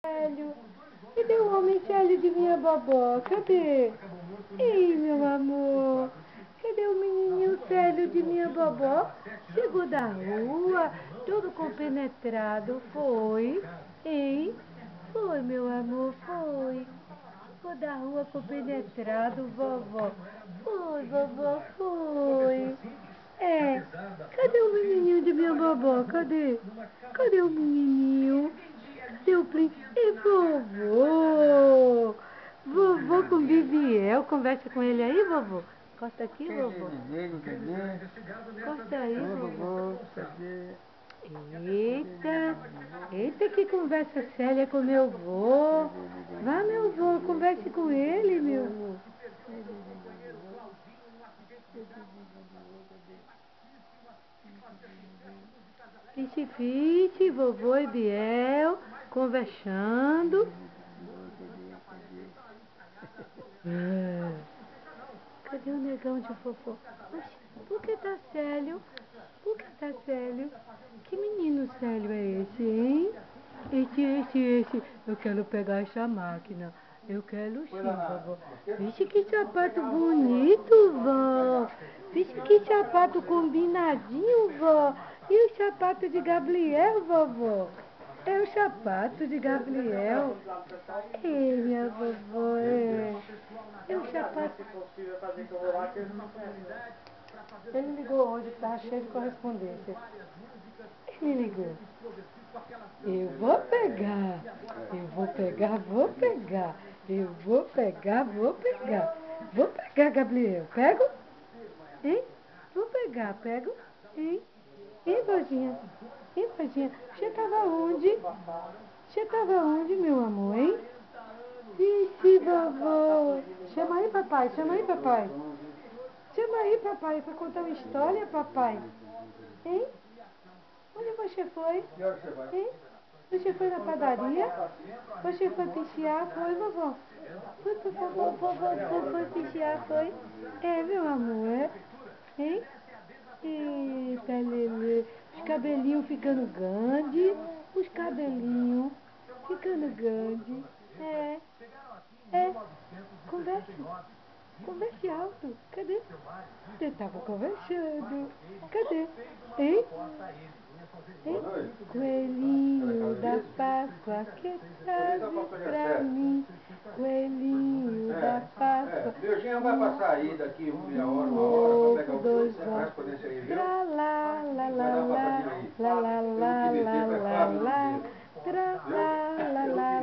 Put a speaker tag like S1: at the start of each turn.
S1: Célio? Cadê o homem Célio de minha bobó? Cadê? Ei, meu amor. Cadê o menininho Célio de minha bobó? Chegou da rua, todo compenetrado, foi? Ei? Foi, meu amor, foi. Chegou da rua compenetrado, vovó. Foi, vovó, foi. É. Cadê o menininho de minha bobó? Cadê? Cadê o menininho? Cadê o príncipe? E vovô? Vovô com Viviel. Conversa com ele aí, vovô. Encosta aqui, vovô. Encosta aí, vovô. Eita. Eita, que conversa séria com meu vô. Vá, meu vô, converse com ele, meu vô. Pite, vovô e Biel, conversando. Cadê o negão de fofô? Oxi, por que tá Célio? Por que tá Célio? Que menino Célio é esse, hein? Esse. Eu quero pegar essa máquina. Eu quero sim, vovó. Vixe, que sapato bonito, vó. Vixe, que sapato combinadinho, vó. E o sapato de Gabriel, vovó? É o sapato de Gabriel. Ei, minha vovó, é. É o sapato. Ele ligou hoje, que estava cheio de correspondência. Ele ligou. Eu vou pegar. Eu vou pegar. Eu vou pegar. Vou pegar, Gabriel. Pego? Hein? Vou pegar, pego? Hein? Hein, vozinha? Hein, vozinha? Você tava onde? Você tava onde, meu amor, hein? Ixi, vovô. Chama aí, papai. Chama aí, papai, para contar uma história, papai. Hein? Onde você foi? Hein? Você foi na padaria? Você foi passear? Foi, vovó? Foi passear, foi? É, meu amor, é? Hein? Eita, Lelê. Os cabelinhos ficando grande. Os cabelinhos ficando grande. É. É. Converse. Converse alto. Cadê? Você tava conversando. Cadê? Hein? Hein? Coelhinho da Páscoa, que traz pra mim? Coelhinho da Páscoa.
S2: Virgínia vai passar aí daqui meia hora, uma hora, pra pegar o correspondência aí, viu?
S1: Lá, lá, lá, lá, lá, lá, lá, lá, lá, lá, lá, lá, lá, lá, lá, lá,